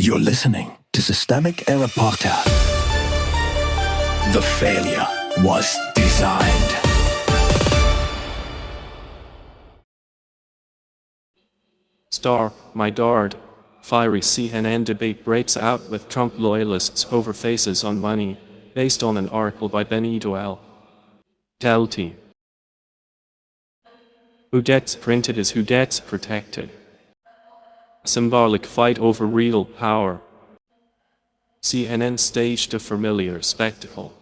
You're listening to Systemic Era Podcast. The failure was designed. My Dard. Fiery CNN debate breaks out with Trump loyalists over faces on money, based on an article by Benito L. Delty. Who gets printed is who gets protected. Symbolic fight over real power. CNN staged a familiar spectacle.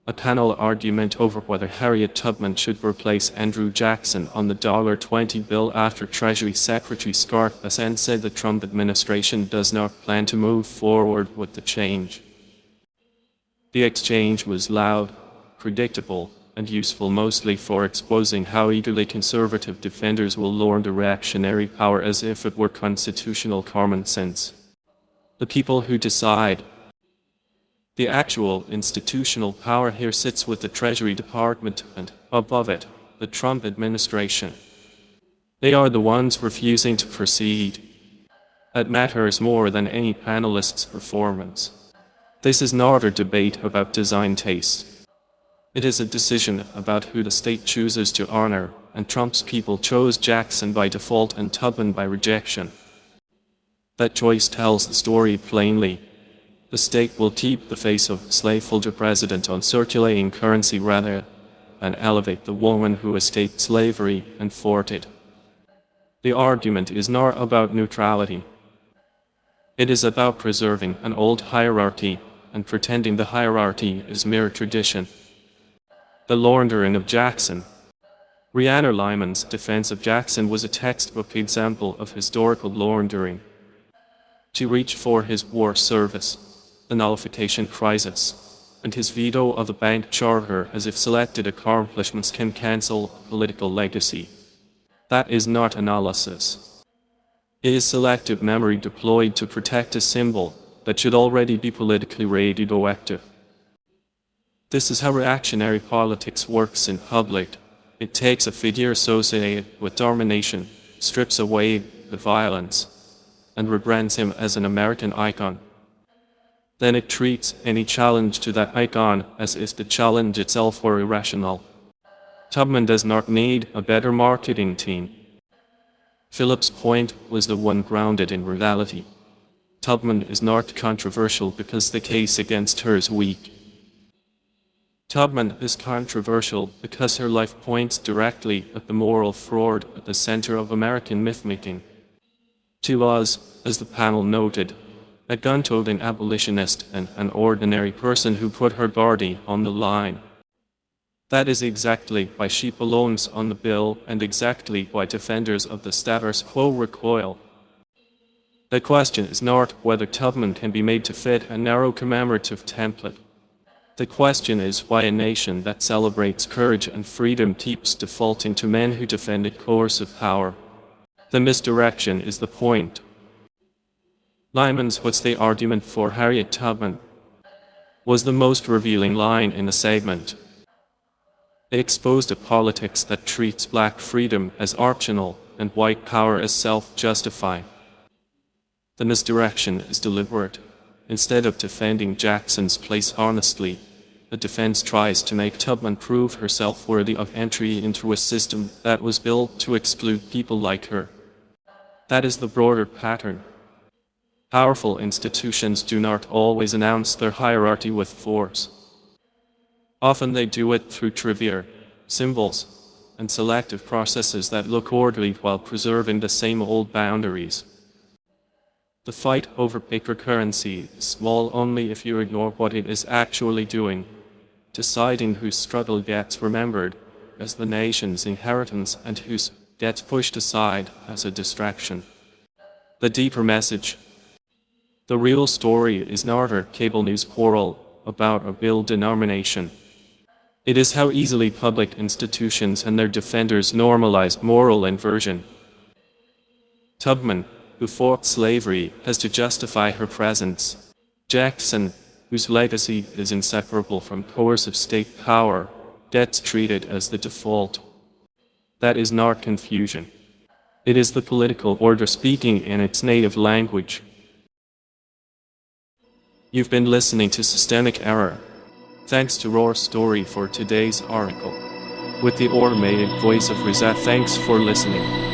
A panel argument over whether Harriet Tubman should replace Andrew Jackson on the $20 bill after Treasury Secretary Scott Bessent said the Trump administration does not plan to move forward with the change. The exchange was loud, predictable, and useful mostly for exposing how eagerly conservative defenders will launder reactionary power as if it were constitutional common sense. The people who decide. The actual institutional power here sits with the Treasury Department and, above it, the Trump administration. They are the ones refusing to proceed. That matters more than any panelist's performance. This is not a debate about design taste. It is a decision about who the state chooses to honor, and Trump's people chose Jackson by default and Tubman by rejection. That choice tells the story plainly. The state will keep the face of slaveholder president on circulating currency rather than elevate the woman who escaped slavery and fought it. The argument is not about neutrality. It is about preserving an old hierarchy and pretending the hierarchy is mere tradition. The laundering of Jackson. Rhiannon Lyman's defense of Jackson was a textbook example of historical laundering. To reach for his war service, the nullification crisis, and his veto of the bank charter as if selected accomplishments can cancel a political legacy. That is not analysis. It is selective memory deployed to protect a symbol that should already be politically radioactive. This is how reactionary politics works in public. It takes a figure associated with domination, strips away the violence, and rebrands him as an American icon. Then it treats any challenge to that icon as if the challenge itself were irrational. Tubman does not need a better marketing team. Phillips' point was the one grounded in reality. Tubman is not controversial because the case against her is weak. Tubman is controversial because her life points directly at the moral fraud at the center of American myth-making. She was, as the panel noted, a gun-toting abolitionist and an ordinary person who put her body on the line. That is exactly why she belongs on the bill and exactly why defenders of the status quo recoil. The question is not whether Tubman can be made to fit a narrow commemorative template. The question is why a nation that celebrates courage and freedom keeps defaulting to men who defended coercive power. The misdirection is the point. Lyman's "What's the argument for Harriet Tubman?" was the most revealing line in the segment. It exposed a politics that treats black freedom as optional and white power as self-justifying. The misdirection is deliberate. Instead of defending Jackson's place honestly, the defense tries to make Tubman prove herself worthy of entry into a system that was built to exclude people like her. That is the broader pattern. Powerful institutions do not always announce their hierarchy with force. Often they do it through trivia, symbols, and selective processes that look orderly while preserving the same old boundaries. The fight over paper currency is small only if you ignore what it is actually doing, deciding whose struggle gets remembered as the nation's inheritance and whose gets pushed aside as a distraction. The deeper message. The real story is not a cable news quarrel about a bill denomination. It is how easily public institutions and their defenders normalize moral inversion. Tubman, who fought slavery, has to justify her presence. Jackson, whose legacy is inseparable from coercive state power, gets treated as the default. That is not confusion. It is the political order speaking in its native language. You've been listening to Systemic Error. Thanks to Roar Story for today's article. With the automated voice of Rizat, thanks for listening.